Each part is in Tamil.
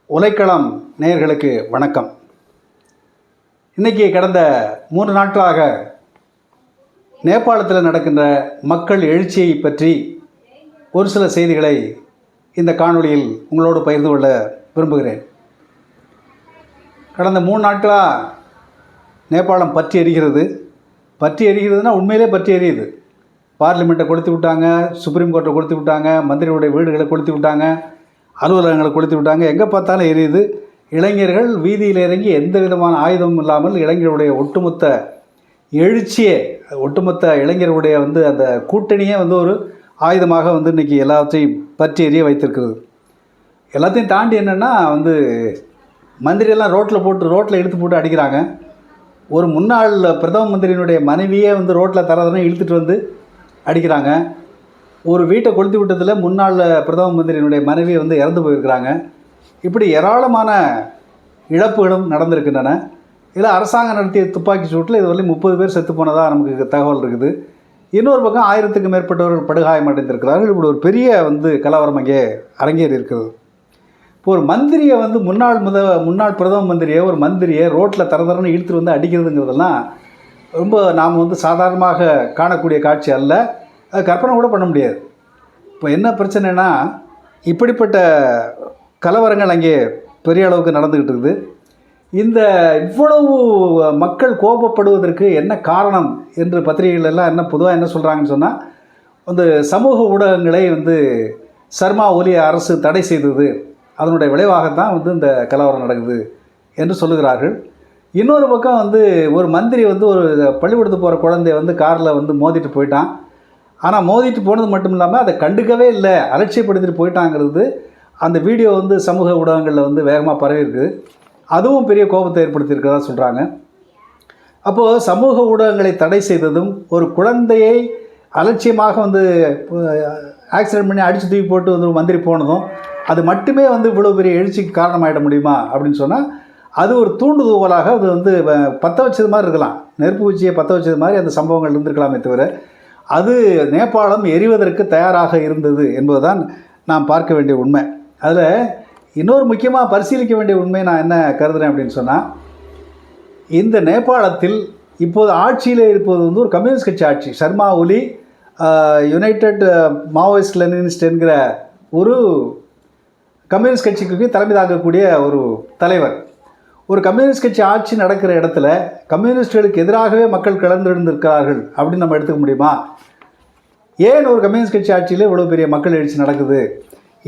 உலைக்களம் நேயர்களுக்கு வணக்கம். இன்றைக்கி கடந்த 3 நாட்களாக நேபாளத்தில் நடக்கின்ற மக்கள் எழுச்சியை பற்றி ஒரு சில செய்திகளை இந்த காணொளியில் உங்களோடு பகிர்ந்து கொள்ள விரும்புகிறேன். கடந்த 3 நாட்களாக நேபாளம் பற்றி எரிகிறதுனா உண்மையிலே பற்றி எரியுது. பார்லிமெண்ட்டை கொளுத்தி விட்டாங்க, சுப்ரீம் கோர்ட்டை கொளுத்தி விட்டாங்க, மந்திரிகளுடைய வீடுகளை கொளுத்தி விட்டாங்க, அலுவலகங்களை கொளுத்தி விட்டாங்க. எங்கே பார்த்தாலும் எரியுது. இளைஞர்கள் வீதியில் இறங்கி எந்த விதமான ஆயுதமும் இல்லாமல் இளைஞருடைய ஒட்டுமொத்த எழுச்சியே, ஒட்டுமொத்த இளைஞருடைய அந்த கூட்டணியே ஒரு ஆயுதமாக இன்றைக்கி எல்லாத்தையும் பற்றி எரிய வைத்திருக்கிறது. எல்லாத்தையும் தாண்டி என்னென்னா மந்திரியெல்லாம் ரோட்டில் இழுத்து போட்டு அடிக்கிறாங்க. ஒரு முன்னாள் பிரதம மந்திரியினுடைய மனைவியே ரோட்டில் தரதனை இழுத்துட்டு அடிக்கிறாங்க. ஒரு வீட்டை கொளுத்தி விட்டதில் முன்னாள் பிரதம மந்திரியினுடைய மனைவி இறந்து போயிருக்கிறாங்க. இப்படி ஏராளமான இழப்புகளும் நடந்திருக்கின்றன. இதில் அரசாங்கம் நடத்திய துப்பாக்கி சூட்டில் இதுவரையும் 30 பேர் செத்து போனதாக நமக்கு தகவல் இருக்குது. இன்னொரு பக்கம் 1000க்கும் மேற்பட்டவர்கள் படுகாயமடைந்திருக்கிறார்கள். இப்படி ஒரு பெரிய கலவரம் அங்கே அரங்கேறி இருக்குது. இப்போ ஒரு மந்திரியை முன்னாள் பிரதம மந்திரியை ஒரு மந்திரியை ரோட்டில் தரதரன்னு இழுத்துட்டு அடிக்கிறதுங்கிறதெல்லாம் ரொம்ப நாம் சாதாரணமாக காணக்கூடிய காட்சி அல்ல. அது கற்பனை கூட பண்ண முடியாது. இப்போ என்ன பிரச்சனைனா, இப்படிப்பட்ட கலவரங்கள் அங்கே பெரிய அளவுக்கு நடந்துக்கிட்டு இருக்குது. இவ்வளவு மக்கள் கோபப்படுவதற்கு என்ன காரணம் என்று பத்திரிகைகள் எல்லாம் பொதுவாக என்ன சொல்கிறாங்கன்னு சொன்னால், சமூக ஊடகங்களை சர்மா ஒலி அரசு தடை செய்தது, அதனுடைய விளைவாகத்தான் இந்த கலவரம் நடக்குது என்று சொல்லுகிறார்கள். இன்னொரு பக்கம் ஒரு மந்திரி ஒரு பள்ளிக்கூடத்துக்கு போகிற குழந்தைய காரில் மோதிட்டு போயிட்டான். ஆனால் மோதிட்டு போனது மட்டும் இல்லாமல் அதை கண்டுக்கவே இல்லை, அலட்சியப்படுத்திட்டு போயிட்டாங்கிறது அந்த வீடியோ சமூக ஊடகங்களில் வேகமாக பரவி இருக்குது. அதுவும் பெரிய கோபத்தை ஏற்படுத்தியிருக்கிறதா சொல்கிறாங்க. அப்போது சமூக ஊடகங்களை தடை செய்ததும், ஒரு குழந்தையை அலட்சியமாக ஆக்சிடென்ட் பண்ணி அடித்து தூக்கி போட்டு ஒரு மந்திரி போனதும், அது மட்டுமே இவ்வளோ பெரிய எழுச்சிக்கு காரணமாகிட முடியுமா அப்படின்னு சொன்னால், அது ஒரு தூண்டுதோலாக அது பற்ற வச்சது மாதிரி இருக்கலாம். நெருப்பு பூச்சியை பற்ற வச்சது மாதிரி அந்த சம்பவங்கள் இருந்திருக்கலாமே தவிர, அது நேபாளம் எரிவதற்கு தயாராக இருந்தது என்பதுதான் நாம் பார்க்க வேண்டிய உண்மை. அதில் இன்னொரு முக்கியமாக பரிசீலிக்க வேண்டிய உண்மை நான் என்ன கருதுகிறேன் அப்படின்னு சொன்னால், இந்த நேபாளத்தில் இப்போது ஆட்சியில் இருப்பது ஒரு கம்யூனிஸ்ட் கட்சி ஆட்சி. சர்மா ஒலி யுனைடெட் மாவோயிஸ்ட் லெனினிஸ்ட் என்கிற ஒரு கம்யூனிஸ்ட் கட்சிக்கு தலைமை தாங்கக்கூடிய ஒரு தலைவர். ஒரு கம்யூனிஸ்ட் கட்சி ஆட்சி நடக்கிற இடத்துல கம்யூனிஸ்டுகளுக்கு எதிராகவே மக்கள் கிளர்ந்தெழுந்திருக்கிறார்கள் அப்படின்னு நம்ம எடுத்துக்க முடியுமா? ஏன் ஒரு கம்யூனிஸ்ட் கட்சி ஆட்சியில் இவ்வளோ பெரிய மக்கள் எழுச்சி நடக்குது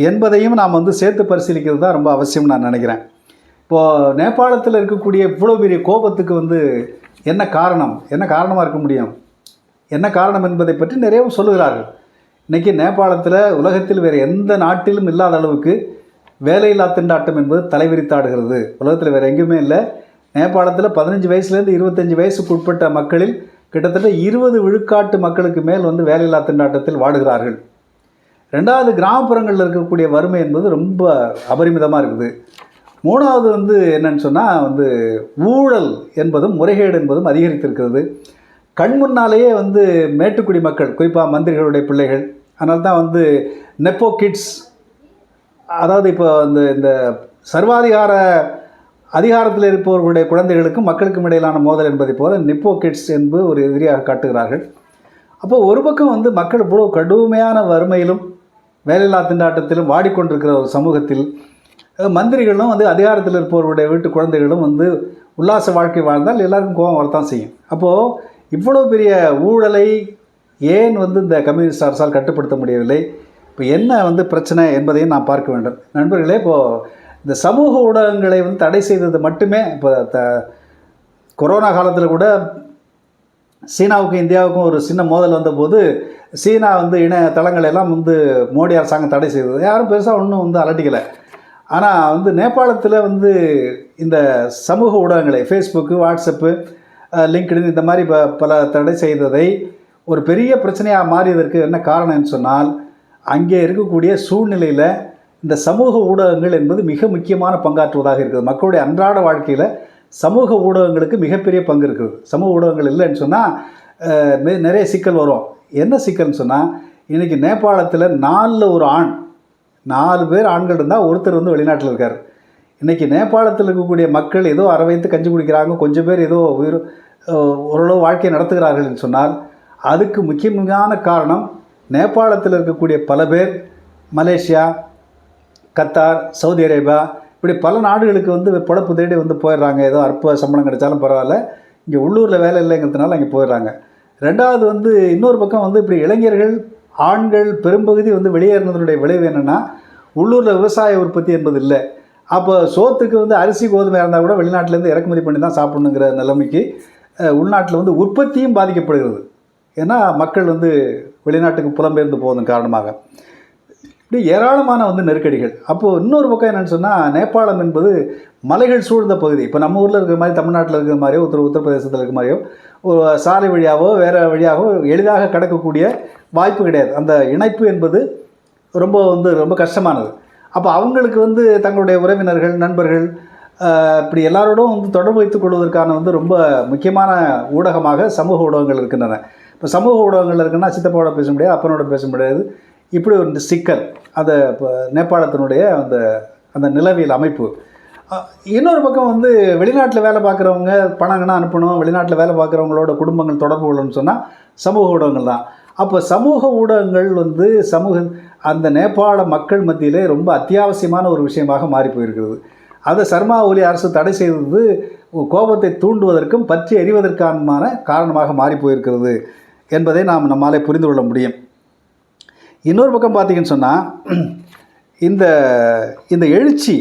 என்பதையும் நாம் சேர்த்து பரிசீலிக்கிறது தான் ரொம்ப அவசியம் நான் நினைக்கிறேன். இப்போது நேபாளத்தில் இருக்கக்கூடிய இவ்வளோ பெரிய கோபத்துக்கு என்ன காரணமாக இருக்க முடியும், என்ன காரணம் என்பதை பற்றி நிறையவும் சொல்லுகிறார்கள். இன்றைக்கி நேபாளத்தில் உலகத்தில் வேறு எந்த நாட்டிலும் இல்லாத அளவுக்கு வேலையில்லா திண்டாட்டம் என்பது தலைவிரித்தாடுகிறது. உலகத்தில் வேறு எங்கேயுமே இல்லை. நேபாளத்தில் 15 வயசுலேருந்து 25 வயசுக்கு உட்பட்ட மக்களில் கிட்டத்தட்ட 20 விழுக்காட்டு மக்களுக்கு மேல் வேலையில்லா திண்டாட்டத்தில் வாடுகிறார்கள். 2வது, கிராமப்புறங்களில் இருக்கக்கூடிய வறுமை என்பது ரொம்ப அபரிமிதமாக இருக்குது. 3வது என்னன்னு சொன்னால், ஊழல் என்பதும் முறைகேடு என்பதும் அதிகரித்திருக்கிறது. கண் முன்னாலேயே மேட்டுக்குடி மக்கள், குறிப்பாக மந்திரிகளுடைய பிள்ளைகள், அதனால தான் நெப்போ கிட்ஸ், அதாவது இப்போ இந்த சர்வாதிகார அதிகாரத்தில் இருப்பவர்களுடைய குழந்தைகளுக்கும் மக்களுக்கும் இடையிலான மோதல் என்பதை போல நெப்போ கிட்ஸ் என்பது ஒரு எதிரியாக காட்டுகிறார்கள். அப்போது ஒரு பக்கம் மக்கள் இவ்வளோ கடுமையான வறுமையிலும் வேலையில்லா திண்டாட்டத்திலும் வாடிக்கொண்டிருக்கிற ஒரு சமூகத்தில் மந்திரிகளும் அதிகாரத்தில் இருப்பவர்களுடைய வீட்டு குழந்தைகளும் உல்லாச வாழ்க்கை வாழ்ந்தால் எல்லாருக்கும் கோபம் வரத்தான் செய்யும். அப்போது இவ்வளோ பெரிய ஊழலை ஏன் இந்த கம்யூனிஸ்ட் அரசால் கட்டுப்படுத்த முடியவில்லை? இப்போ என்ன பிரச்சனை என்பதையும் நாம் பார்க்க வேண்டும். நண்பர்களே, இப்போது இந்த சமூக ஊடகங்களை தடை செய்தது மட்டுமே, இப்போ கொரோனா காலத்தில் கூட சீனாவுக்கும் இந்தியாவுக்கும் ஒரு சின்ன மோதல் வந்தபோது சீனா இணையதளங்களை எல்லாம் மோடி அரசாங்கம் தடை செய்தது. யாரும் பெருசாக ஒன்றும் அலட்டிக்கலை. ஆனால் நேபாளத்தில் இந்த சமூக ஊடகங்களை, ஃபேஸ்புக்கு, வாட்ஸ்அப்பு, லிங்க்டின், இந்த மாதிரி பல தடை செய்ததை ஒரு பெரிய பிரச்சனையாக மாறியதற்கு என்ன காரணம்னு சொன்னால், அங்கே இருக்கக்கூடிய சூழ்நிலையில் இந்த சமூக ஊடகங்கள் என்பது மிக முக்கியமான பங்காற்றுவதாக இருக்குது. மக்களுடைய அன்றாட வாழ்க்கையில் சமூக ஊடகங்களுக்கு மிகப்பெரிய பங்கு இருக்குது. சமூக ஊடகங்கள் இல்லைன்னு சொன்னால் நிறைய சிக்கல் வரும். என்ன சிக்கல்னு சொன்னால், இன்றைக்கி நேபாளத்தில் 4 ஒரு ஆண், 4 பேர் ஆண்கள் இருந்தால் ஒருத்தர் வெளிநாட்டில் இருக்கார். இன்றைக்கி நேபாளத்தில் இருக்கக்கூடிய மக்கள் ஏதோ அரை வயித்து கஞ்சி குடிக்கிறாங்க, கொஞ்சம் பேர் ஏதோ ஓரளவு வாழ்க்கையை நடத்துகிறார்கள் என்று சொன்னால் அதுக்கு முக்கியமான காரணம் நேபாளத்தில் இருக்கக்கூடிய பல பேர் மலேசியா, கத்தார், சவுதி அரேபியா இப்படி பல நாடுகளுக்கு வந்து பொழப்பு தேடி வந்து போயிடுறாங்க. ஏதோ அற்ப சம்பளம் கிடைச்சாலும் பரவாயில்ல, இங்கே உள்ளூரில் வேலை இல்லைங்கிறதுனால அங்கே போயிடுறாங்க. ரெண்டாவது வந்து இன்னொரு பக்கம் வந்து இப்படி இளைஞர்கள், ஆண்கள் பெரும்பகுதி வந்து வெளியேறினதுடைய விளைவு என்னென்னா, உள்ளூரில் விவசாய உற்பத்தி என்பது இல்லை. அப்போ சோத்துக்கு வந்து அரிசி கோதுமை இருந்தால் கூட வெளிநாட்டிலேருந்து இறக்குமதி பண்ணி தான் சாப்பிடணுங்கிற நிலைமைக்கு உள்நாட்டில் வந்து உற்பத்தியும் பாதிக்கப்படுகிறது. ஏன்னா மக்கள் வந்து வெளிநாட்டுக்கு புலம்பெயர்ந்து போவதன் காரணமாக இப்படி ஏராளமான வந்து நெருக்கடிகள். அப்போது இன்னொரு பக்கம் என்னென்னு சொன்னால், நேபாளம் என்பது மலைகள் சூழ்ந்த பகுதி. இப்போ நம்ம ஊரில் இருக்கிற மாதிரி, தமிழ்நாட்டில் இருக்கிற மாதிரியோ உத்தரப்பிரதேசத்தில் இருக்கிற மாதிரியோ ஒரு சாலை வழியாகவோ வேறு வழியாகவோ எளிதாக கடக்கக்கூடிய வாய்ப்பு கிடையாது. அந்த இணைப்பு என்பது ரொம்ப கஷ்டமானது. அப்போ அவங்களுக்கு வந்து தங்களுடைய உறவினர்கள், நண்பர்கள் இப்படி எல்லாரோடும் வந்து தொடர்பு வைத்துக் கொள்வதற்கான வந்து ரொம்ப முக்கியமான ஊடகமாக சமூக ஊடகங்கள் இருக்கின்றன. இப்போ சமூக ஊடகங்கள் இருக்குன்னா சித்தப்பாவோட பேச முடியாது, அப்பனோட பேச முடியாது. இப்படி ஒரு சிக்கல் அந்த நேபாளத்தினுடைய அந்த நிலவியல் அமைப்பு. இன்னொரு பக்கம் வந்து வெளிநாட்டில் வேலை பார்க்குறவங்க பணங்கன்னா அனுப்பணும், வெளிநாட்டில் வேலை பார்க்குறவங்களோட குடும்பங்கள் தொடர்பு கொள்ளணும்னு சொன்னால் சமூக ஊடகங்கள் தான். அப்போ சமூக ஊடகங்கள் வந்து அந்த நேபாள மக்கள் மத்தியிலே ரொம்ப அத்தியாவசியமான ஒரு விஷயமாக மாறி போயிருக்கிறது. அதை சர்மா ஒலி அரசு தடை செய்தது கோபத்தை தூண்டுவதற்கும் பற்றி எறிவதற்கான காரணமாக மாறி போயிருக்கிறது என்பதை நம்மாலே புரிந்து கொள்ள முடியும். இன்னொரு பக்கம் பார்த்திங்கன்னு சொன்னால், இந்த எழுச்சி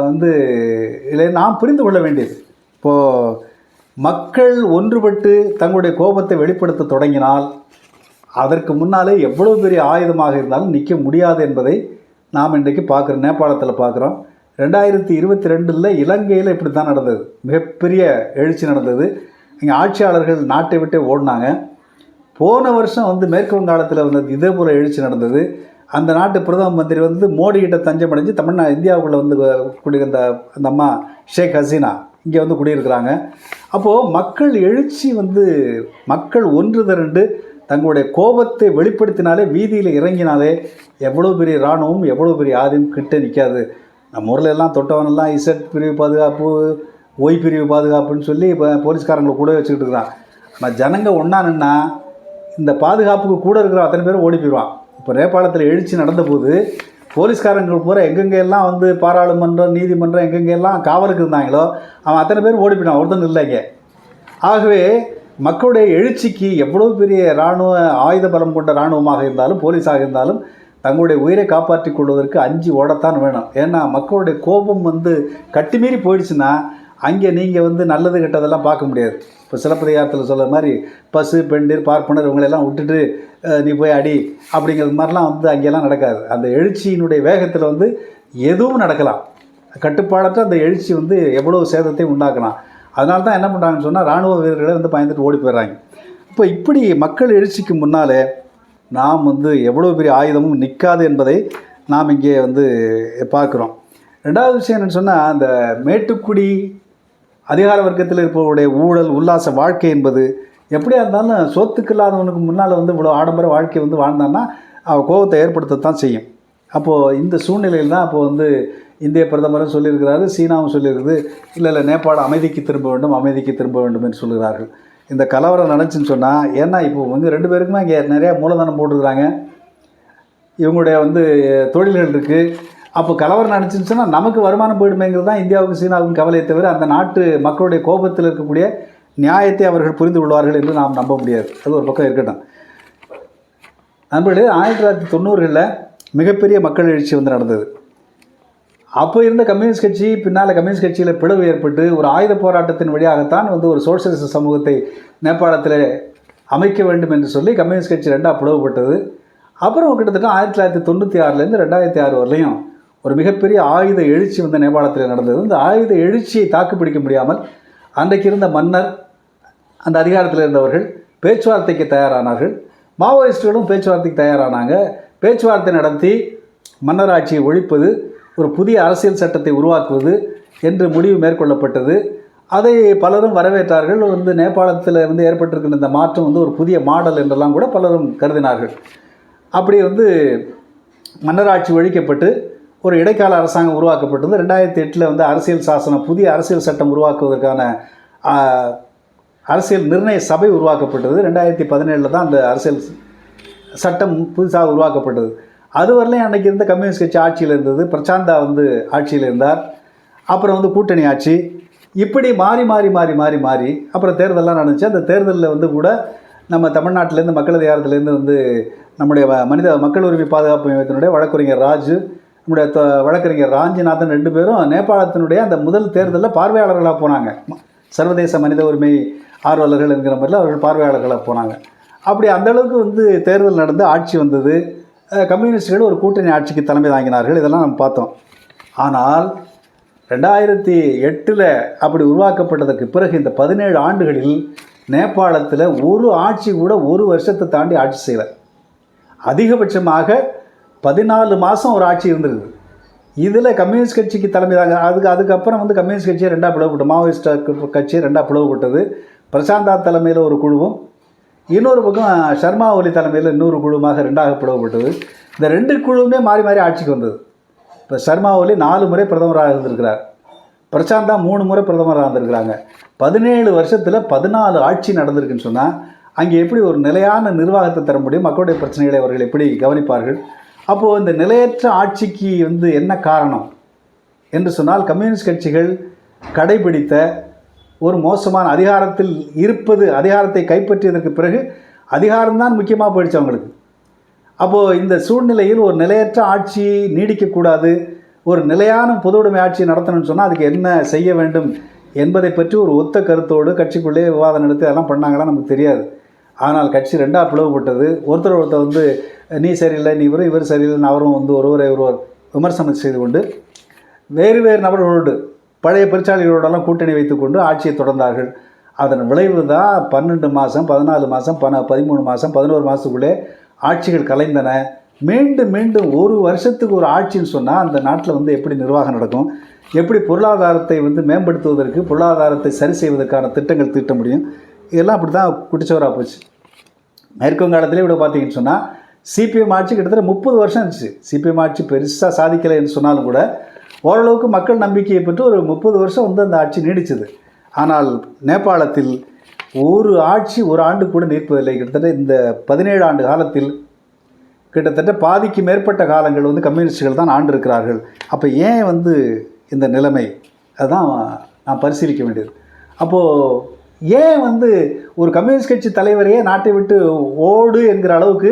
வந்து இதில் நாம் புரிந்து கொள்ள வேண்டியது, இப்போது மக்கள் ஒன்றுபட்டு தங்களுடைய கோபத்தை வெளிப்படுத்த தொடங்கினால் அதற்கு முன்னாலே எவ்வளோ பெரிய ஆயுதமாக இருந்தாலும் நிற்க முடியாது என்பதை நாம் இன்றைக்கு பார்க்குறோம். நேபாளத்தில் பார்க்குறோம். 2022 இலங்கையில் இப்படி தான் நடந்தது. மிகப்பெரிய எழுச்சி நடந்தது. இங்கே ஆட்சியாளர்கள் நாட்டை விட்டே ஓடினாங்க. போன வருஷம் வந்து மேற்கு வங்காளத்தில் வந்தது இதே போல் எழுச்சி நடந்தது. அந்த நாட்டு பிரதம மந்திரி வந்து மோடிக்கிட்ட தஞ்சம் அடைஞ்சு இந்தியாவுக்குள்ளே வந்து குடியிருந்த அந்த அம்மா ஷேக் ஹசீனா இங்கே வந்து குடியிருக்கிறாங்க. அப்போது மக்கள் எழுச்சி வந்து மக்கள் ஒன்று திரண்டு தங்களுடைய கோபத்தை வெளிப்படுத்தினாலே, வீதியில் இறங்கினாலே எவ்வளோ பெரிய இராணுவம், எவ்வளோ பெரிய ஆயுதம் கிட்ட நிற்காது. நம்ம ஊரில் எல்லாம் தொட்டவனெல்லாம் இசட் பிரிவு பாதுகாப்பு, ஒய் பிரிவு பாதுகாப்புன்னு சொல்லி இப்போ போலீஸ்காரங்களை கூட வச்சுக்கிட்டு இருக்கிறான். ஆனால் ஜனங்க ஒன்றா நின்னா இந்த பாதுகாப்புக்கு கூட இருக்கிற அத்தனை பேரும் ஓடி போயிடுவான். இப்போ நேபாளத்தில் எழுச்சி நடந்தபோது போலீஸ்காரங்கள் பூரா எங்கெங்கெல்லாம் வந்து பாராளுமன்றம், நீதிமன்றம் எங்கெங்கெல்லாம் காவலுக்கு இருந்தாங்களோ அவன் அத்தனை பேரும் ஓடி போயிட்டான், ஒருத்தன் இல்லைங்க. ஆகவே மக்களுடைய எழுச்சிக்கு எவ்வளோ பெரிய ஆயுத பலம் கொண்ட இராணுவமாக இருந்தாலும் போலீஸாக இருந்தாலும் தங்களுடைய உயிரை காப்பாற்றி கொள்வதற்கு அஞ்சு ஓடத்தான் வேணும். ஏன்னா மக்களுடைய கோபம் வந்து கட்டுமீறி போயிடுச்சுன்னா அங்கே நீங்கள் வந்து நல்லது கெட்டதெல்லாம் பார்க்க முடியாது. இப்போ சிலப்பதிகாரத்தில் சொல்கிற மாதிரி பசு, பெண்டிர், பார்ப்பனர் இவங்களெல்லாம் விட்டுட்டு நீ போய் அடி அப்படிங்கிறது மாதிரிலாம் வந்து அங்கெல்லாம் நடக்காது. அந்த எழுச்சியினுடைய வேகத்தில் வந்து எதுவும் நடக்கலாம். கட்டுப்பாடற்ற அந்த எழுச்சி வந்து எவ்வளோ சேதத்தை உண்டாக்கலாம். அதனால தான் என்ன பண்ணுறாங்கன்னு சொன்னால் இராணுவ வீரர்களை வந்து பயந்துட்டு ஓடி போயிடுறாங்க. இப்போ இப்படி மக்கள் எழுச்சிக்கு முன்னாலே நாம் வந்து எவ்வளோ பெரிய ஆயுதமும் நிற்காது என்பதை நாம் இங்கே வந்து பார்க்குறோம். ரெண்டாவது விஷயம் என்னென்னு சொன்னால், அந்த மேட்டுக்குடி அதிகார வர்க்கத்தில் இருப்பவருடைய ஊழல் உல்லாச வாழ்க்கை என்பது எப்படியா இருந்தாலும் சோத்துக்கு இல்லாதவனுக்கு முன்னால் வந்து இவ்வளோ ஆடம்பர வாழ்க்கை வந்து வாழ்ந்தான்னா அவன் கோபத்தை ஏற்படுத்தத்தான் செய்யும். அப்போது இந்த சூழ்நிலையில் தான் அப்போது வந்து இந்திய பிரதமரும் சொல்லியிருக்கிறாரு, சீனாவும் சொல்லியிருக்குது, இல்லை நேபாளம் அமைதிக்கு திரும்ப வேண்டும் என்று சொல்கிறார்கள். இந்த கலவரம் நடந்துச்சுன்னு சொன்னால், ஏன்னா இப்போ வந்து ரெண்டு பேருக்குமே இங்கே நிறையா மூலதனம் போட்டுருக்குறாங்க, இவங்களுடைய வந்து தொழில்கள் இருக்குது. அப்போ கலவரம் நடந்துச்சுன்னு சொன்னால் நமக்கு வருமானம் போயிடுமேங்கிறது தான் இந்தியாவுக்கும் சீனாவுக்கும் கவலையை தவிர அந்த நாட்டு மக்களுடைய கோபத்தில் இருக்கக்கூடிய நியாயத்தை அவர்கள் புரிந்து கொள்வார்கள் என்று நாம் நம்ப முடியாது. அது ஒரு பக்கம் இருக்கட்டும். நண்பர்களே, 1990களில் மிகப்பெரிய மக்கள் எழுச்சி வந்து நடந்தது. அப்போ இருந்த கம்யூனிஸ்ட் கட்சி பின்னால் கம்யூனிஸ்ட் கட்சியில் பிளவு ஏற்பட்டு ஒரு ஆயுத போராட்டத்தின் வழியாகத்தான் வந்து ஒரு சோசியலிச சமூகத்தை நேபாளத்தில் அமைக்க வேண்டும் என்று சொல்லி கம்யூனிஸ்ட் கட்சி ரெண்டாக பிளவுபட்டது. அப்புறம் கிட்டத்தட்ட 1996லேருந்து 2006 வரலையும் ஒரு மிகப்பெரிய ஆயுத எழுச்சி வந்து நேபாளத்தில் நடந்தது. இந்த ஆயுத எழுச்சியை தாக்குப்பிடிக்க முடியாமல் அன்றைக்கு இருந்த மன்னர், அந்த அதிகாரத்தில் இருந்தவர்கள் பேச்சுவார்த்தைக்கு தயாரானார்கள். மாவோயிஸ்டுகளும் பேச்சுவார்த்தைக்கு தயாரானாங்க. பேச்சுவார்த்தை நடத்தி மன்னராட்சியை ஒழிப்பது, ஒரு புதிய அரசியல் சட்டத்தை உருவாக்குவது என்று முடிவு மேற்கொள்ளப்பட்டது. அதை பலரும் வரவேற்றார்கள். வந்து நேபாளத்தில் வந்து ஏற்பட்டிருக்கின்ற இந்த மாற்றம் வந்து ஒரு புதிய மாடல் என்றெல்லாம் கூட பலரும் கருதினார்கள். அப்படி வந்து மன்னராட்சி ஒழிக்கப்பட்டு ஒரு இடைக்கால அரசாங்கம் உருவாக்கப்பட்டது. 2008 வந்து அரசியல் சாசனம், புதிய அரசியல் சட்டம் உருவாக்குவதற்கான அரசியல் நிர்ணய சபை உருவாக்கப்பட்டது. 2017 தான் அந்த அரசியல் சட்டம் புதுசாக உருவாக்கப்பட்டது. அதுவரையிலையும் அன்றைக்கி இருந்த கம்யூனிஸ்ட் கட்சி ஆட்சியில் இருந்தது. பிரசாந்தா வந்து ஆட்சியில் இருந்தார். அப்புறம் வந்து கூட்டணி ஆட்சி, இப்படி மாறி மாறி மாறி மாறி மாறி அப்புறம் தேர்தலெலாம் நடந்துச்சு. அந்த தேர்தலில் வந்து கூட நம்ம தமிழ்நாட்டிலேருந்து மக்கள் அதிகாரத்துலேருந்து வந்து நம்முடைய மக்கள் உரிமை பாதுகாப்பு மையத்தினுடைய வழக்கறிஞர் ராஜு, நம்முடைய வழக்கறிஞர் ராஞ்சிநாதன் 2 பேரும் நேபாளத்தினுடைய அந்த முதல் தேர்தலில் பார்வையாளர்களாக போனாங்க. சர்வதேச மனித உரிமை ஆர்வலர்கள் என்கிற மாதிரில அவர்கள் பார்வையாளர்களாக போனாங்க. அப்படி அந்தளவுக்கு வந்து தேர்தல் நடந்து ஆட்சி வந்தது. கம்யூனிஸ்டுகள் ஒரு கூட்டணி ஆட்சிக்கு தலைமை தாங்கினார்கள். இதெல்லாம் நம்ம பார்த்தோம். ஆனால் 2008 அப்படி உருவாக்கப்பட்டதற்கு பிறகு இந்த 17 ஆண்டுகளில் நேபாளத்தில் ஒரு ஆட்சி கூட ஒரு வருஷத்தை தாண்டி ஆட்சி செய்யலை. அதிகபட்சமாக 14 மாதம் ஒரு ஆட்சி இருந்திருக்கு. இதில் கம்யூனிஸ்ட் கட்சிக்கு தலைமை தாங்க. அதுக்கப்புறம் வந்து கம்யூனிஸ்ட் கட்சியை 2ஆக பிளவுபட்டு, மாவோயிஸ்ட் கட்சியை 2ஆக பிளவுபட்டது. பிரசாந்தா தலைமையில் ஒரு குழுவும், இன்னொரு பக்கம் சர்மா ஒலி தலைமையில் இன்னொரு குழுவாக 2ஆக பிளவுபட்டது. இந்த 2 குழுவுமே மாறி மாறி ஆட்சிக்கு வந்தது. இப்போ சர்மா ஒலி 4 முறை பிரதமராக இருந்திருக்கிறார். பிரசாந்தா 3 முறை பிரதமராக இருந்திருக்கிறாங்க. 17 வருஷத்தில் 14 ஆட்சி நடந்திருக்குன்னு சொன்னால் அங்கே எப்படி ஒரு நிலையான நிர்வாகத்தை தர முடியும்? மக்களுடைய பிரச்சனைகளை அவர்கள் எப்படி கவனிப்பார்கள்? அப்போது இந்த நிலையற்ற ஆட்சிக்கு வந்து என்ன காரணம் என்று சொன்னால், கம்யூனிஸ்ட் கட்சிகள் கடைபிடித்த ஒரு மோசமான அதிகாரத்தில் இருப்பது, அதிகாரத்தை கைப்பற்றியதற்கு பிறகு அதிகாரம்தான் முக்கியமாக போயிடுச்சு அவங்களுக்கு. அப்போது இந்த சூழ்நிலையில் ஒரு நிலையற்ற ஆட்சி நீடிக்கக்கூடாது, ஒரு நிலையான பொதுவுடைமை ஆட்சி நடத்தணும்னு சொன்னால் அதுக்கு என்ன செய்ய வேண்டும் என்பதை பற்றி ஒரு ஒத்த கருத்தோடு கட்சிக்குள்ளே விவாதம் நடத்தி அதெல்லாம் பண்ணாங்கன்னா நமக்கு தெரியாது. ஆனால் கட்சி 2ஆக பிளவுபட்டது. ஒருத்தர் வந்து நீ சரியில்லை, நீ இவர் சரியில்லைன்னு அவரும் வந்து ஒருவரை விமர்சனம் செய்து கொண்டு வேறு வேறு நபர்களோடு, பழைய பெருச்சாளிகளோடெல்லாம் கூட்டணி வைத்துக்கொண்டு ஆட்சியை தொடர்ந்தார்கள். அதன் விளைவு தான் 12 மாதம், 14 மாதம், 13 மாதம், 11 மாதத்துக்குள்ளே ஆட்சிகள் கலைந்தன. மீண்டும் மீண்டும் ஒரு வருஷத்துக்கு ஒரு ஆட்சின்னு சொன்னால் அந்த நாட்டில் வந்து எப்படி நிர்வாகம் நடக்கும்? எப்படி பொருளாதாரத்தை வந்து மேம்படுத்துவதற்கு, பொருளாதாரத்தை சரி செய்வதற்கான திட்டங்கள் தீட்ட முடியும்? இதெல்லாம் அப்படி தான் குட்டிச்சவராக போச்சு. மேற்கு வங்காளத்திலே இப்படி பார்த்தீங்கன்னு சொன்னால் சிபிஎம் ஆட்சி கிட்டத்தட்ட 30 வருஷம் இருந்துச்சு. சிபிஎம் ஆட்சி பெருசாக சாதிக்கலை என்று சொன்னாலும் கூட ஓரளவுக்கு மக்கள் நம்பிக்கையை பெற்று ஒரு 30 வருஷம் வந்து அந்த ஆட்சி நீடிச்சது. ஆனால் நேபாளத்தில் ஒரு ஆட்சி ஒரு ஆண்டு கூட நீடிப்பதில்லை. கிட்டத்தட்ட இந்த 17 ஆண்டு காலத்தில் கிட்டத்தட்ட பாதிக்கு மேற்பட்ட காலங்கள் வந்து கம்யூனிஸ்டுகள் தான் ஆண்டு இருக்கிறார்கள். அப்போ ஏன் வந்து இந்த நிலைமை? அதுதான் நான் பரிசீலிக்க வேண்டியது. அப்போது ஏன் வந்து ஒரு கம்யூனிஸ்ட் கட்சி தலைவரையே நாட்டை விட்டு ஓடு என்கிற அளவுக்கு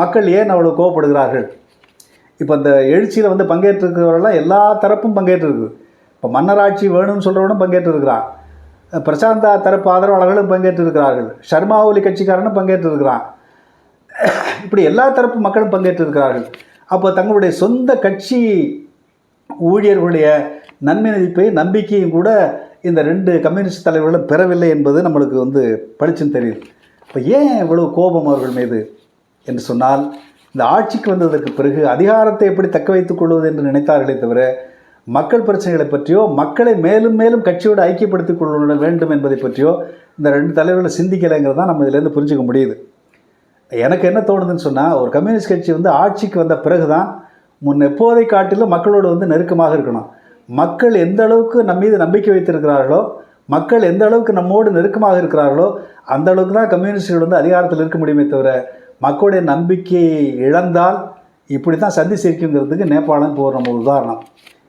மக்கள் ஏன் அவ்வளோ கோவப்படுகிறார்கள்? இப்போ இந்த எழுச்சியில் வந்து பங்கேற்றிருக்கிறவரெல்லாம் எல்லா தரப்பும் பங்கேற்றிருக்கு. இப்போ மன்னராட்சி வேணும்னு சொல்கிறவனும் பங்கேற்றிருக்கிறான், பிரசாந்தா தரப்பு ஆதரவாளர்களும் பங்கேற்றிருக்கிறார்கள், சர்மா ஒலி கட்சிக்காரனும் பங்கேற்றிருக்கிறான், இப்படி எல்லா தரப்பு மக்களும் பங்கேற்றிருக்கிறார்கள். அப்போ தங்களுடைய சொந்த கட்சி ஊழியர்களுடைய நன்மதிப்பை, நம்பிக்கையும் கூட இந்த 2 கம்யூனிஸ்ட் தலைவர்களும் பெறவில்லை என்பது நம்மளுக்கு வந்து பளிச்சுன்னு தெரியுது. இப்போ ஏன் இவ்வளவு கோபம் அவர்கள் மீது என்று சொன்னால், இந்த ஆட்சிக்கு வந்ததற்கு பிறகு அதிகாரத்தை எப்படி தக்க வைத்துக் கொள்வது என்று நினைத்தார்களே தவிர மக்கள் பிரச்சனைகளை பற்றியோ, மக்களை மேலும் மேலும் கட்சியோடு ஐக்கியப்படுத்திக் கொள்ள வேண்டும் என்பதை பற்றியோ இந்த 2 தலைவர்களை சிந்திக்கலைங்கிறது தான் நம்ம இதிலேருந்து புரிஞ்சுக்க முடியுது. எனக்கு என்ன தோணுதுன்னு சொன்னால், ஒரு கம்யூனிஸ்ட் கட்சி வந்து ஆட்சிக்கு வந்த பிறகு தான் முன் எப்போதை காட்டிலும் மக்களோடு வந்து நெருக்கமாக இருக்கணும். மக்கள் எந்த அளவுக்கு நம் மீது நம்பிக்கை வைத்திருக்கிறார்களோ, மக்கள் எந்த அளவுக்கு நம்மோடு நெருக்கமாக இருக்கிறார்களோ அந்த அளவுக்கு தான் கம்யூனிஸ்டுகள் வந்து அதிகாரத்தில் இருக்க முடியுமே தவிர, மக்களுடைய நம்பிக்கையை இழந்தால் இப்படி தான் சந்தி சிரிக்குங்கிறதுக்கு நேபாளம் இப்போ நம்ம உதாரணம்.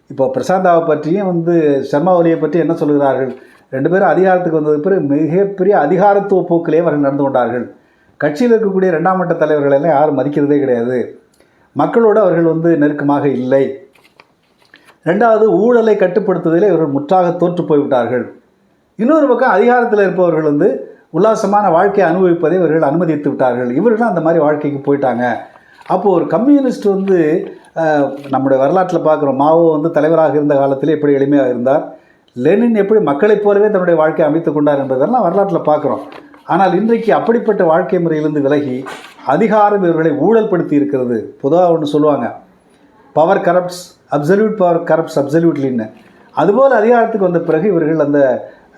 இப்போ பிரசாந்தாவை பற்றியும் வந்து சர்மா ஒலியை பற்றி என்ன சொல்கிறார்கள்? 2 பேரும் அதிகாரத்துக்கு வந்தது பிறகு மிகப்பெரிய அதிகாரத்துவ போக்கிலே அவர்கள் நடந்து கொண்டார்கள். கட்சியில் இருக்கக்கூடிய 2ஆம் மட்ட தலைவர்களெல்லாம் யாரும் மதிக்கிறதே கிடையாது. மக்களோடு அவர்கள் வந்து நெருக்கமாக இல்லை. 2வது, ஊழலை கட்டுப்படுத்துவதில் இவர்கள் முற்றாக தோற்று போய்விட்டார்கள். இன்னொரு பக்கம் அதிகாரத்தில் இருப்பவர்கள் வந்து உல்லாசமான வாழ்க்கையை அனுபவிப்பதை இவர்கள் அனுமதித்து விட்டார்கள். இவர்களும் அந்த மாதிரி வாழ்க்கைக்கு போயிட்டாங்க. அப்போது ஒரு கம்யூனிஸ்ட் வந்து நம்முடைய வரலாற்றில் பார்க்குறோம். மாவோ வந்து தலைவராக இருந்த காலத்தில் எப்படி எளிமையாக இருந்தார், லெனின் எப்படி மக்களைப் போலவே தன்னுடைய வாழ்க்கையை அமைத்து கொண்டார் என்பதெல்லாம் வரலாற்றில் பார்க்குறோம். ஆனால் இன்றைக்கு அப்படிப்பட்ட வாழ்க்கை முறையிலிருந்து விலகி அதிகாரம் இவர்களை ஊழல்படுத்தி இருக்கிறது. பொதுவாக ஒன்று சொல்லுவாங்க, power corrupts, absolute power corrupts அப்சல்யூட்லின்னு. அதுபோல் அதிகாரத்துக்கு வந்த பிறகு இவர்கள்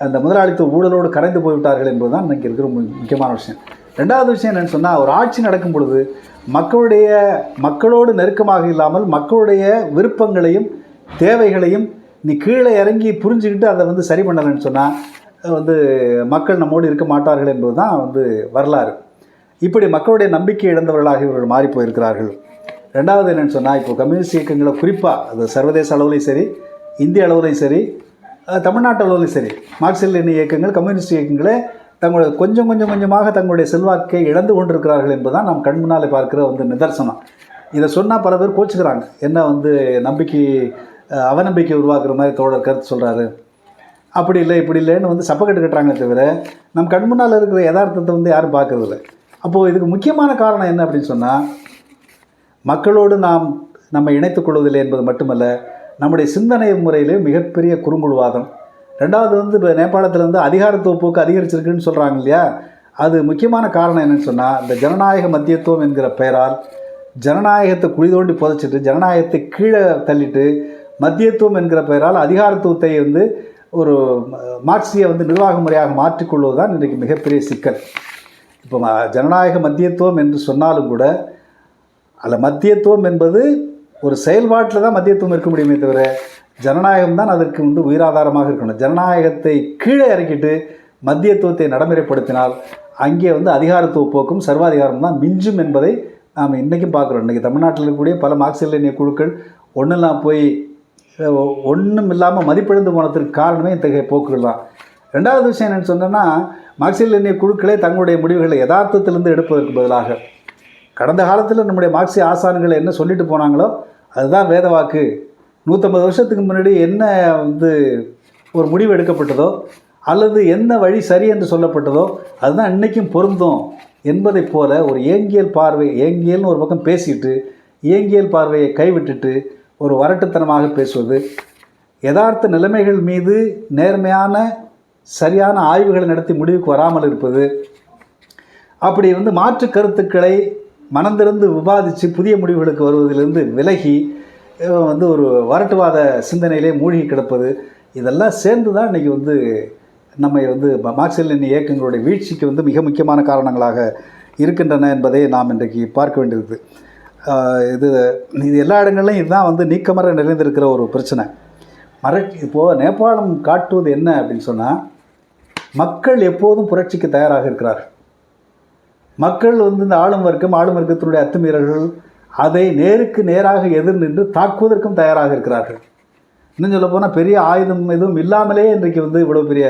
அந்த முதலாளித்துவ ஊழலோடு கரைந்து போய்விட்டார்கள் என்பது தான் இன்றைக்கி இருக்கிற முக்கியமான விஷயம். ரெண்டாவது விஷயம் என்னென்னு சொன்னால், ஒரு ஆட்சி நடக்கும் பொழுது மக்களோடு நெருக்கமாக இல்லாமல் மக்களுடைய விருப்பங்களையும் தேவைகளையும் நீ கீழே இறங்கி புரிஞ்சுக்கிட்டு அதை வந்து சரி பண்ணலைன்னு சொன்னால் மக்கள் நம்மோடு இருக்க மாட்டார்கள் என்பது தான் வரலாறு. இப்படி மக்களுடைய நம்பிக்கை இழந்தவர்களாக இவர்கள் மாறி போயிருக்கிறார்கள். ரெண்டாவது என்னென்னு சொன்னால், இப்போ கம்யூனிஸ்ட் இயக்கங்களை குறிப்பாக அது சர்வதேச அளவுலையும் சரி, இந்திய அளவுலையும் சரி, தமிழ்நாட்டு அளவுலையும் சரி, மார்க்சிஸ்ட் லெனின் இயக்கங்கள் கம்யூனிஸ்ட் இயக்கங்களே தங்களுடைய கொஞ்சமாக தங்களுடைய செல்வாக்கை இழந்து கொண்டிருக்கிறார்கள் என்பதுதான் நாம் கண் முன்னால் பார்க்கிற நிதர்சனம். இதை சொன்னால் பல பேர் கோச்சுக்கிறாங்க. என்ன நம்பிக்கை அவநம்பிக்கை உருவாக்குற மாதிரி தோழர் கருத்து சொல்கிறாரு, அப்படி இல்லை இப்படி இல்லைன்னு சப்பக்கட்டு கட்டுறாங்களே தவிர நம் கண் முன்னால் இருக்கிற யதார்த்தத்தை யாரும் பார்க்கறதில்ல. அப்போது இதுக்கு முக்கியமான காரணம் என்ன அப்படின்னு சொன்னால், மக்களோடு நம்ம இணைத்துக் கொள்வதில்லை என்பது மட்டுமல்ல, நம்முடைய சிந்தனை முறையிலே மிகப்பெரிய குறுங்குழுவாதம். ரெண்டாவது இப்போ நேபாளத்தில் அதிகாரத்துவ போக்கு அதிகரிச்சிருக்குன்னு சொல்கிறாங்க இல்லையா, அது முக்கியமான காரணம் என்னென்னு சொன்னால், இந்த ஜனநாயக மத்தியத்துவம் என்கிற பெயரால் ஜனநாயகத்தை குழி தோண்டி புதைச்சிட்டு ஜனநாயகத்தை கீழே தள்ளிட்டு மத்தியத்துவம் என்கிற பெயரால் அதிகாரத்துவத்தை ஒரு மார்க்சிய நிர்வாக முறையாக மாற்றிக்கொள்வது தான் இன்றைக்கு மிகப்பெரிய சிக்கல். இப்போ ஜனநாயக மத்தியத்துவம் என்று சொன்னாலும் கூட அதில் மத்தியத்துவம் என்பது ஒரு செயல்பாட்டில் தான் மத்தியத்துவம் இருக்க முடியுமே தவிர ஜனநாயகம் தான் அதற்கு உயிராதாரமாக இருக்கணும். ஜனநாயகத்தை கீழே இறக்கிட்டு மத்தியத்துவத்தை நடைமுறைப்படுத்தினால் அங்கே அதிகாரத்துவ போக்கும் சர்வாதிகாரம் தான் மிஞ்சும் என்பதை நாம் இன்றைக்கும் பார்க்குறோம். இன்றைக்கி தமிழ்நாட்டில் இருக்கக்கூடிய பல மார்க்சிஸ்ட் லெனின் குழுக்கள் ஒன்றும் இல்லாமல் மதிப்பிழந்து போனதுக்கு காரணமே இத்தகைய போக்குகள் தான். ரெண்டாவது விஷயம் என்னென்னு சொன்னோன்னா, மார்க்சிஸ்ட் லெனின் குழுக்களே தங்களுடைய முடிவுகளை யதார்த்தத்திலிருந்து எடுப்பதற்கு பதிலாக கடந்த காலத்தில் நம்முடைய மார்க்சிய ஆசான்கள் என்ன சொல்லிட்டு போனாங்களோ அதுதான் வேத வாக்கு, 150 வருஷத்துக்கு முன்னாடி என்ன ஒரு முடிவு எடுக்கப்பட்டதோ அல்லது என்ன வழி சரி என்று சொல்லப்பட்டதோ அதுதான் இன்றைக்கும் பொருந்தும் என்பதைப் போல ஒரு ஏங்கியல்னு ஒரு பக்கம் பேசிட்டு இயங்கியல் பார்வையை கைவிட்டுட்டு ஒரு வரட்டுத்தனமாக பேசுவது, யதார்த்த நிலைமைகள் மீது நேர்மையான சரியான ஆய்வுகளை நடத்தி முடிவுக்கு வராமல் இருப்பது, அப்படி மாற்று கருத்துக்களை மனந்திறந்து விவாதித்து புதிய முடிவுகளுக்கு வருவதிலிருந்து விலகி ஒரு வரட்டுவாத சிந்தனையிலே மூழ்கி கிடப்பது, இதெல்லாம் சேர்ந்து தான் இன்றைக்கி நம்மை மார்க்சிஸ்ட் லெனின் இயக்கங்களுடைய வீழ்ச்சிக்கு மிக முக்கியமான காரணங்களாக இருக்கின்றன என்பதை நாம் இன்றைக்கு பார்க்க வேண்டியது. இது எல்லா இடங்கள்லையும் இதுதான் நீக்கமர நிறைந்திருக்கிற ஒரு பிரச்சனை. இப்போது நேபாளம் காட்டுவது என்ன அப்படின்னு சொன்னால், மக்கள் எப்போதும் புரட்சிக்கு தயாராக இருக்கிறார்கள். மக்கள் இந்த ஆளும் வர்க்கத்தினுடைய அத்துமீறல்கள் அதை நேருக்கு நேராக எதிர் நின்று தாக்குவதற்கும் தயாராக இருக்கிறார்கள். இன்னும் சொல்ல போனால் பெரிய ஆயுதம் எதுவும் இல்லாமலே இன்றைக்கு இவ்வளோ பெரிய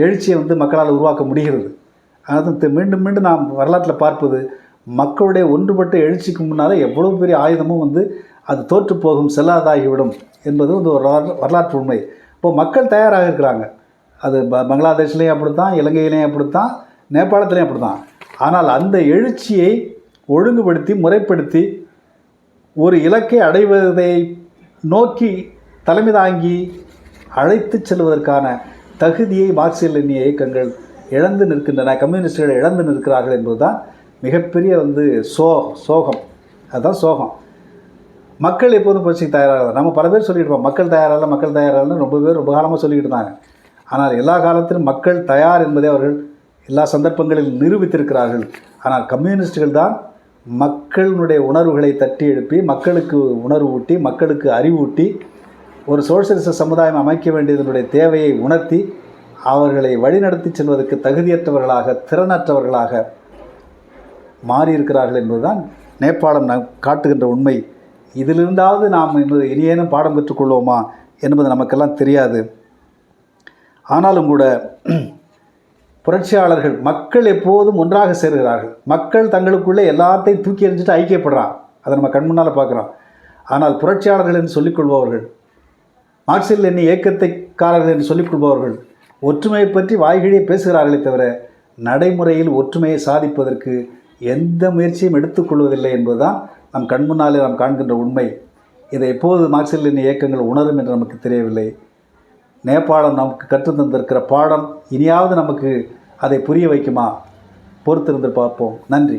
எழுச்சியை மக்களால் உருவாக்க முடிகிறது. அது மீண்டும் மீண்டும் நாம் வரலாற்றில் பார்ப்பது, மக்களுடைய ஒன்றுபட்ட எழுச்சிக்கு முன்னால் எவ்வளோ பெரிய ஆயுதமும் அது தோற்று போகும், செல்லாதாகிவிடும் என்பது ஒரு வரலாற்று உண்மை. இப்போது மக்கள் தயாராக இருக்கிறாங்க. அது பங்களாதேஷ்லேயும் அப்படித்தான், இலங்கையிலையும் அப்படித்தான், நேபாளத்துலேயும் அப்படித்தான். ஆனால் அந்த எழுச்சியை ஒழுங்குபடுத்தி முறைப்படுத்தி ஒரு இலக்கை அடைவதை நோக்கி தலைமை தாங்கி அழைத்து செல்வதற்கான தகுதியை மார்க்சிஸ்ட் லெனின் இயக்கங்கள் இழந்து நிற்கின்றன, கம்யூனிஸ்டுகள் இழந்து நிற்கிறார்கள் என்பது தான் மிகப்பெரிய சோகம். அதுதான் சோகம். மக்கள் எப்போதும் புரட்சிக்கு தயாராக, நம்ம பல பேர் சொல்லிட்டு இருப்போம் மக்கள் தயாராகலன்னு ரொம்ப பேர் ரொம்ப காலமாக சொல்லிக்கிட்டு இருந்தாங்க. ஆனால் எல்லா காலத்திலும் மக்கள் தயார் என்பதை அவர்கள் எல்லா சந்தர்ப்பங்களில் நிரூபித்திருக்கிறார்கள். ஆனால் கம்யூனிஸ்டுகள் தான் மக்களுடைய உணர்வுகளை தட்டி எழுப்பி மக்களுக்கு உணர்வு ஊட்டி மக்களுக்கு அறிவூட்டி ஒரு சோசியலிச சமுதாயம் அமைக்க வேண்டியதனுடைய தேவையை உணர்த்தி அவர்களை வழிநடத்தி செல்வதற்கு தகுதியற்றவர்களாக திறனற்றவர்களாக மாறியிருக்கிறார்கள் என்பதுதான் நேபாளம் காட்டுகின்ற உண்மை. இதிலிருந்தாவது நாம் இனியேனும் பாடம் பெற்றுக்கொள்வோமா என்பது நமக்கெல்லாம் தெரியாது. ஆனாலும் கூட புரட்சியாளர்கள், மக்கள் எப்போதும் ஒன்றாக சேர்கிறார்கள். மக்கள் தங்களுக்குள்ளே எல்லாத்தையும் தூக்கி எறிஞ்சிட்டு ஐக்கியப்படுறான், அதை நம்ம கண் முன்னால் பார்க்குறோம். ஆனால் புரட்சியாளர்கள் என்று சொல்லிக்கொள்பவர்கள், மார்க்சிஸ்ட் லெனின் இயக்கத்தைக்காரர்கள் என்று சொல்லிக்கொள்பவர்கள் ஒற்றுமையை பற்றி வாய்கிழியே பேசுகிறார்களே தவிர நடைமுறையில் ஒற்றுமையை சாதிப்பதற்கு எந்த முயற்சியும் எடுத்துக்கொள்வதில்லை என்பதுதான் நம் கண் முன்னாலே நாம் காண்கின்ற உண்மை. இதை எப்போது மார்க்சிஸ்ட் லெனின் இயக்கங்கள் உணரும் என்று நமக்கு தெரியவில்லை. நேபாளம் நமக்கு கற்றுத்தந்திருக்கிற பாடம் இனியாவது நமக்கு அதை புரிய வைக்குமா? பொறுத்திருந்து பார்ப்போம். நன்றி.